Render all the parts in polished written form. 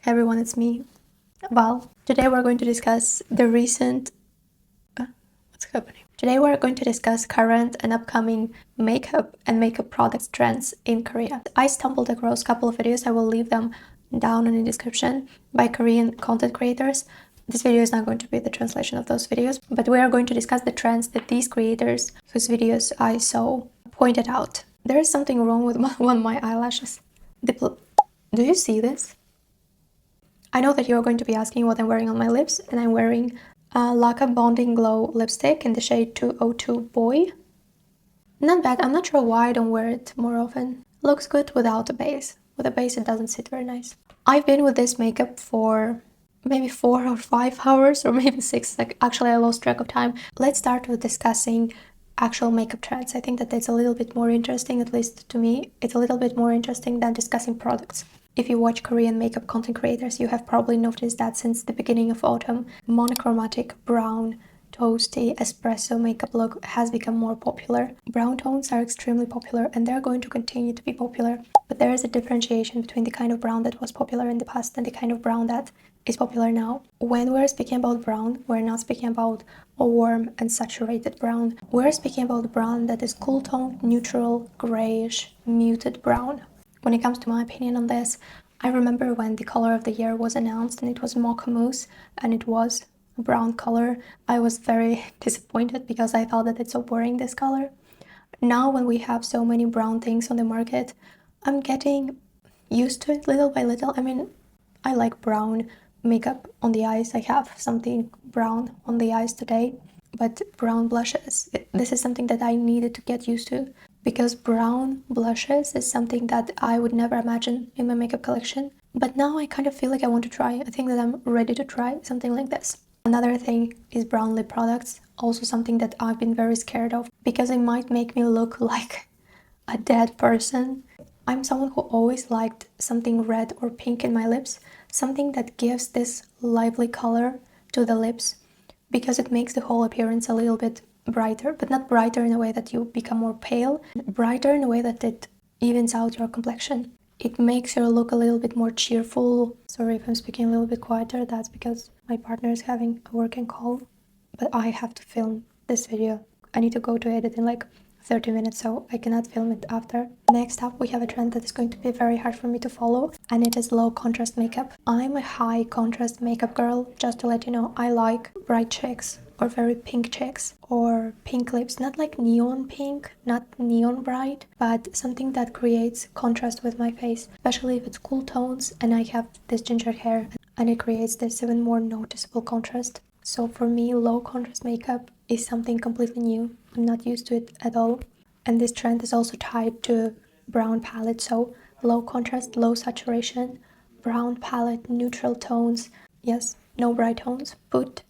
Hey everyone, it's me, Val. Today we're going to discuss the recent... what's happening? Today we're going to discuss current and upcoming makeup and makeup products trends in Korea. I stumbled across a couple of videos, I will leave them down in the description, by Korean content creators. This video is not going to be the translation of those videos, but we are going to discuss the trends that these creators, whose videos I saw, pointed out. There is something wrong with one of my eyelashes. Do you see this? I know that you're going to be asking what I'm wearing on my lips, and I'm wearing a Laka Bonding Glow lipstick in the shade 202 Boy. Not bad. I'm not sure why I don't wear it more often. Looks good without a base. With a base it doesn't sit very nice. I've been with this makeup for maybe 4 or 5 hours, or maybe 6. Actually I lost track of time. Let's start with discussing actual makeup trends. I think that it's a little bit more interesting, at least to me. It's a little bit more interesting than discussing products. If you watch Korean makeup content creators, you have probably noticed that since the beginning of autumn, monochromatic brown toasty espresso makeup look has become more popular. Brown tones are extremely popular and they're going to continue to be popular, but there is a differentiation between the kind of brown that was popular in the past and the kind of brown that is popular now. When we're speaking about brown, we're not speaking about a warm and saturated brown. We're speaking about brown that is cool toned, neutral, grayish, muted brown. When it comes to my opinion on this, I remember when the color of the year was announced and it was Mocha Mousse and it was a brown color. I was very disappointed because I thought that it's so boring, this color. Now when we have so many brown things on the market, I'm getting used to it little by little. I mean, I like brown makeup on the eyes. I have something brown on the eyes today, but brown blushes, this is something that I needed to get used to, because brown blushes is something that I would never imagine in my makeup collection. But now I kind of feel like I want to try. I think that I'm ready to try something like this. Another thing is brown lip products, also something that I've been very scared of because it might make me look like a dead person. I'm someone who always liked something red or pink in my lips, something that gives this lively color to the lips, because it makes the whole appearance a little bit brighter, but not brighter in a way that you become more pale, brighter in a way that it evens out your complexion. It makes your look a little bit more cheerful. Sorry if I'm speaking a little bit quieter, that's because my partner is having a working call, but I have to film this video. I need to go to edit in like 30 minutes, so I cannot film it after. Next up, we have a trend that is going to be very hard for me to follow, and it is low contrast makeup. I'm a high contrast makeup girl, just to let you know. I like bright cheeks or very pink cheeks or pink lips, not like neon pink, not neon bright, but something that creates contrast with my face, especially if it's cool tones and I have this ginger hair, and it creates this even more noticeable contrast. So for me, low contrast makeup is something completely new. I'm not used to it at all. And this trend is also tied to brown palette. So low contrast, low saturation, brown palette, neutral tones. Yes, no bright tones. Put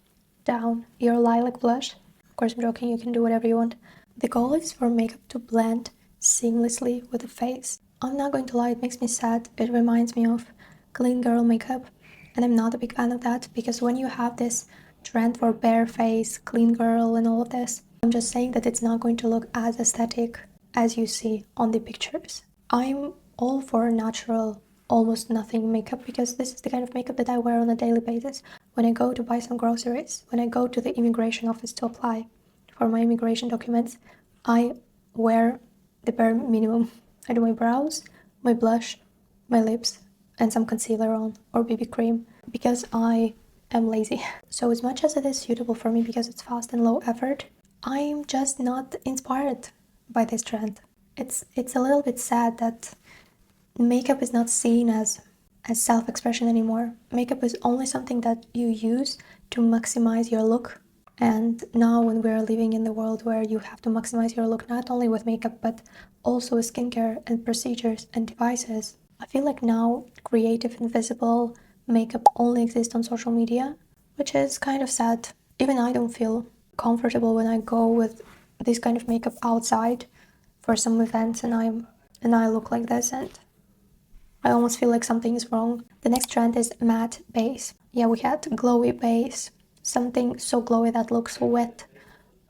down your lilac blush. Of course, I'm joking, you can do whatever you want. The goal is for makeup to blend seamlessly with the face. I'm not going to lie, it makes me sad. It reminds me of clean girl makeup, and I'm not a big fan of that, because when you have this trend for bare face, clean girl and all of this, I'm just saying that it's not going to look as aesthetic as you see on the pictures. I'm all for natural, almost nothing makeup, because this is the kind of makeup that I wear on a daily basis. When I go to buy some groceries, when I go to the immigration office to apply for my immigration documents, I wear the bare minimum. I do my brows, my blush, my lips, and some concealer on, or BB cream, because I am lazy. So as much as it is suitable for me because it's fast and low effort, I'm just not inspired by this trend. It's a little bit sad that makeup is not seen as self-expression anymore. Makeup is only something that you use to maximize your look. And now when we're living in the world where you have to maximize your look not only with makeup but also with skincare and procedures and devices, I feel like now creative and visible makeup only exists on social media, which is kind of sad. Even I don't feel comfortable when I go with this kind of makeup outside for some events and I look like this, and I almost feel like something is wrong. The next trend is matte base. Yeah, we had glowy base, something so glowy that looks wet.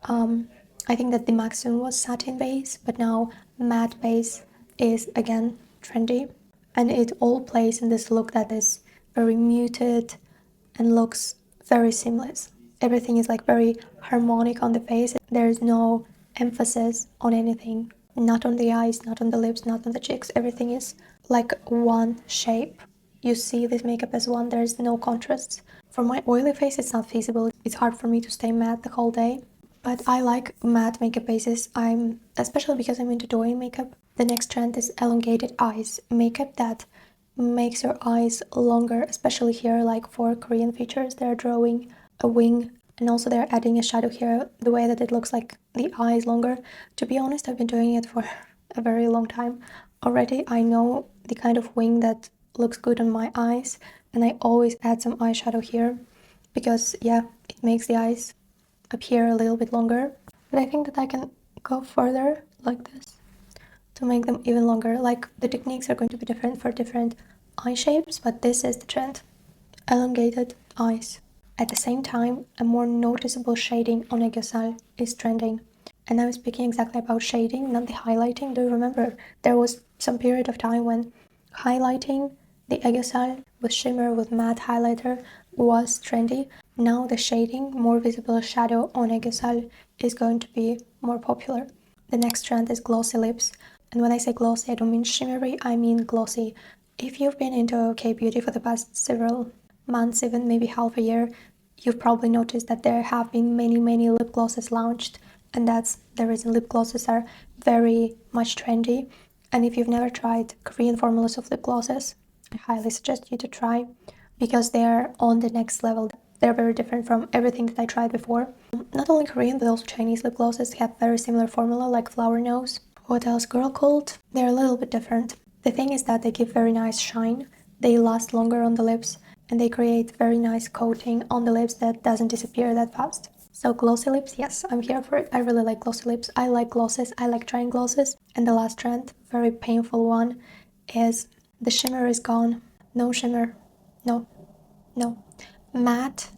I think that the maximum was satin base, but now matte base is again trendy, and it all plays in this look that is very muted, and looks very seamless. Everything is like very harmonic on the face. There is no emphasis on anything, not on the eyes, not on the lips, not on the cheeks. Everything is like one shape. You see this makeup as one. There's no contrasts. For my oily face, it's not feasible. It's hard for me to stay matte the whole day. But I like matte makeup bases. Especially because I'm into doing makeup. The next trend is elongated eyes. Makeup that makes your eyes longer, especially here, like for Korean features, they're drawing a wing, and also they're adding a shadow here, the way that it looks like the eye is longer. To be honest, I've been doing it for a very long time already. I know the kind of wing that looks good on my eyes, and I always add some eyeshadow here because, yeah, it makes the eyes appear a little bit longer. But I think that I can go further like this to make them even longer. Like, the techniques are going to be different for different eye shapes, but this is the trend. Elongated eyes. At the same time, a more noticeable shading on yesstyle is trending. And I'm speaking exactly about shading, not the highlighting. Do you remember there was some period of time when highlighting the yesstyle with shimmer, with matte highlighter was trendy? Now the shading, more visible shadow on yesstyle, is going to be more popular. The next trend is glossy lips. And when I say glossy, I don't mean shimmery, I mean glossy. If you've been into K-beauty for the past several months, even maybe half a year, you've probably noticed that there have been many lip glosses launched, and that's the reason. Lip glosses are very much trendy. And if you've never tried Korean formulas of lip glosses, I highly suggest you to try, because they're on the next level. They're very different from everything that I tried before. Not only Korean, but also Chinese lip glosses have very similar formula, like Flower Nose. What else? Girl Cult. They're a little bit different. The thing is that they give very nice shine, they last longer on the lips, and they create very nice coating on the lips that doesn't disappear that fast. So glossy lips, yes, I'm here for it. I really like glossy lips. I like glosses. I like trying glosses. And the last trend, very painful one, is the shimmer is gone. No shimmer. No. Matte,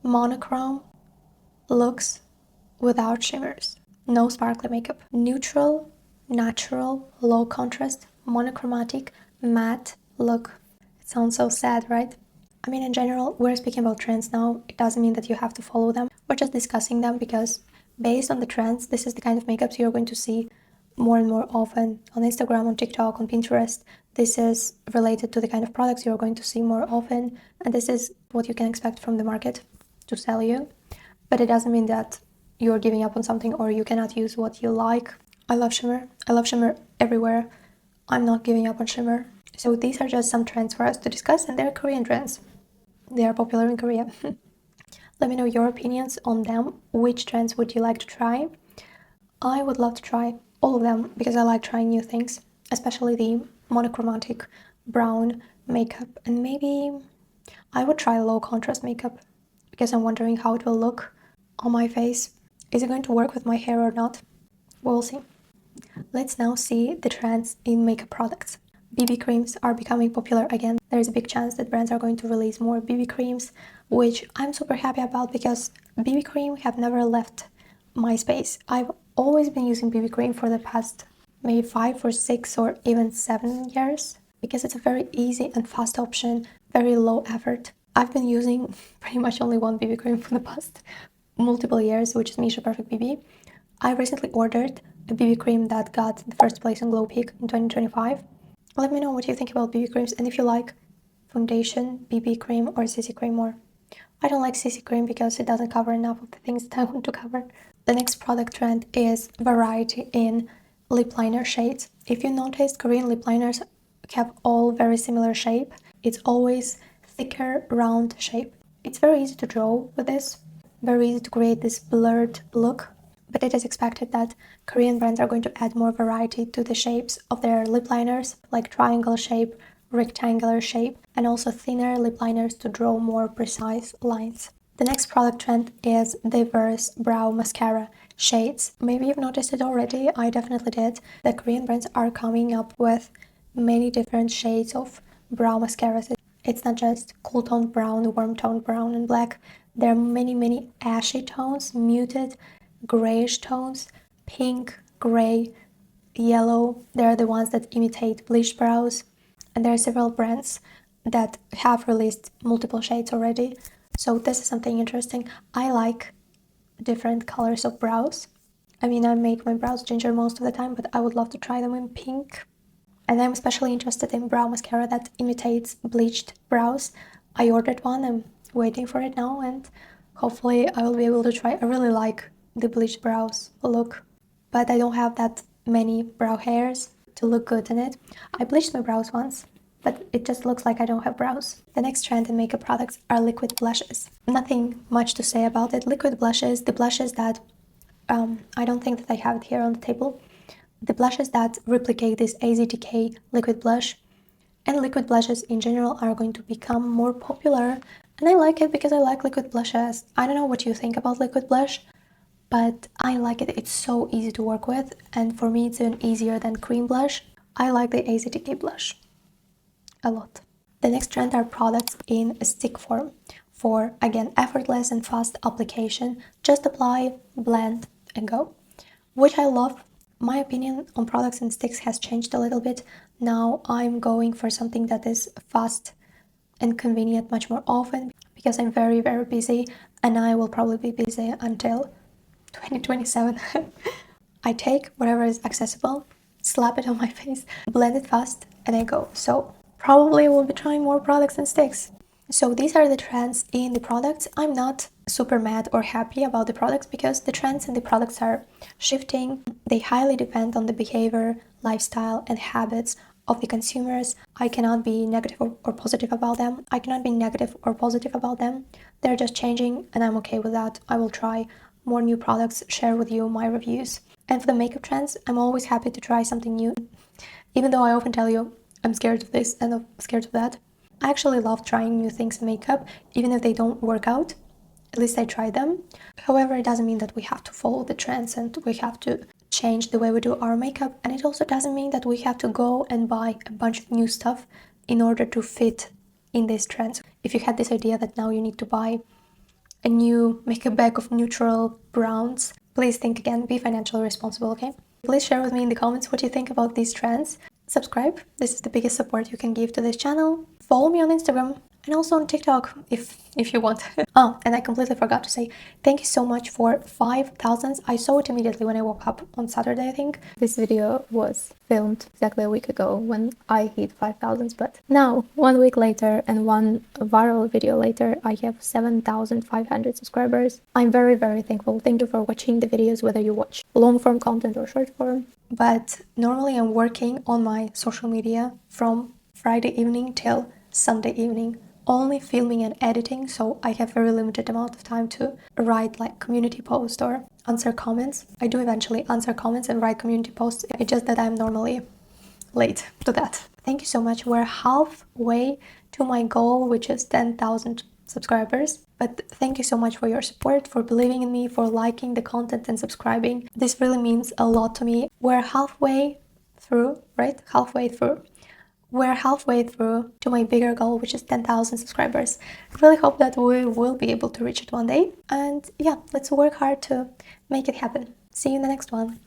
monochrome looks without shimmers. No sparkly makeup. Neutral, natural, low contrast, monochromatic, matte look. It sounds so sad, right? I mean, in general, we're speaking about trends now. It doesn't mean that you have to follow them. We're just discussing them because based on the trends, this is the kind of makeups you're going to see more and more often on Instagram, on TikTok, on Pinterest. This is related to the kind of products you're going to see more often, and this is what you can expect from the market to sell you. But it doesn't mean that you're giving up on something or you cannot use what you like. I love shimmer. I love shimmer everywhere. I'm not giving up on shimmer. So these are just some trends for us to discuss, and they're Korean trends. They are popular in Korea. Let me know your opinions on them. Which trends would you like to try? I would love to try all of them because I like trying new things, especially the monochromatic brown makeup, and maybe I would try low contrast makeup because I'm wondering how it will look on my face. Is it going to work with my hair or not? We'll see. Let's now see the trends in makeup products. BB creams are becoming popular again. There's a big chance that brands are going to release more BB creams, which I'm super happy about because BB cream have never left my space. I've always been using BB cream for the past maybe 5 or 6 or even 7 years because it's a very easy and fast option, very low effort. I've been using pretty much only one BB cream for the past multiple years, which is Misha Perfect BB. I recently ordered a BB cream that got the first place on Glow Peak in 2025. Let me know what you think about BB creams and if you like foundation, BB cream, or CC cream more. I don't like CC cream because it doesn't cover enough of the things that I want to cover. The next product trend is variety in lip liner shades. If you noticed, Korean lip liners have all very similar shape. It's always thicker, round shape. It's very easy to draw with this, very easy to create this blurred look. But it is expected that Korean brands are going to add more variety to the shapes of their lip liners, like triangle shape, rectangular shape, and also thinner lip liners to draw more precise lines. The next product trend is diverse brow mascara shades. Maybe you've noticed it already, I definitely did. The Korean brands are coming up with many different shades of brow mascaras. It's not just cool toned brown, warm toned brown, and black. There are many ashy tones, muted, grayish tones, pink, gray, yellow. They're the ones that imitate bleached brows. And there are several brands that have released multiple shades already. So this is something interesting. I like different colors of brows. I mean, I make my brows ginger most of the time, but I would love to try them in pink. And I'm especially interested in brow mascara that imitates bleached brows. I ordered one, I'm waiting for it now, and hopefully I will be able to try. I really like the bleached brows look, but I don't have that many brow hairs to look good in it. I bleached my brows once, but it just looks like I don't have brows. The next trend in makeup products are liquid blushes. Nothing much to say about it. Liquid blushes, the blushes that, I don't think that I have it here on the table. The blushes that replicate this AZTK liquid blush and liquid blushes in general are going to become more popular. And I like it because I like liquid blushes. I don't know what you think about liquid blush, but I like it. It's so easy to work with, and for me it's even easier than cream blush. I like the AZTK blush a lot. The next trend are products in a stick form for, again, effortless and fast application. Just apply, blend, and go, which I love. My opinion on products and sticks has changed a little bit. Now I'm going for something that is fast and convenient much more often because I'm very, very busy, and I will probably be busy until 2027. I take whatever is accessible, slap it on my face, blend it fast, and I go. So probably we'll be trying more products and sticks. So these are the trends in the products. I'm not super mad or happy about the products because the trends in the products are shifting. They highly depend on the behavior, lifestyle, and habits of the consumers. I cannot be negative or positive about them. I cannot be negative or positive about them. They're just changing, and I'm okay with that. I will try more new products, share with you my reviews. And for the makeup trends, I'm always happy to try something new. Even though I often tell you I'm scared of this and I'm scared of that, I actually love trying new things in makeup, even if they don't work out. At least I try them. However, it doesn't mean that we have to follow the trends and we have to change the way we do our makeup. And it also doesn't mean that we have to go and buy a bunch of new stuff in order to fit in these trends. If you had this idea that now you need to buy a new makeup bag of neutral browns, please think again, be financially responsible, okay? Please share with me in the comments what you think about these trends. Subscribe, this is the biggest support you can give to this channel. Follow me on Instagram and also on TikTok if you want. Oh, and I completely forgot to say thank you so much for 5,000. I saw it immediately when I woke up on Saturday, I think. This video was filmed exactly a week ago when I hit 5,000, but now 1 week later and one viral video later, I have 7,500 subscribers. I'm very, very thankful. Thank you for watching the videos, whether you watch long form content or short form. But normally I'm working on my social media from Friday evening till Sunday evening, only filming and editing, so I have very limited amount of time to write like community posts or answer comments. I do eventually answer comments and write community posts, it's just that I'm normally late to that. Thank you so much. We're halfway to my goal, which is 10,000 subscribers. But thank you so much for your support, for believing in me, for liking the content and subscribing. This really means a lot to me. We're halfway through, right? We're halfway through to my bigger goal, which is 10,000 subscribers. I really hope that we will be able to reach it one day. And yeah, let's work hard to make it happen. See you in the next one.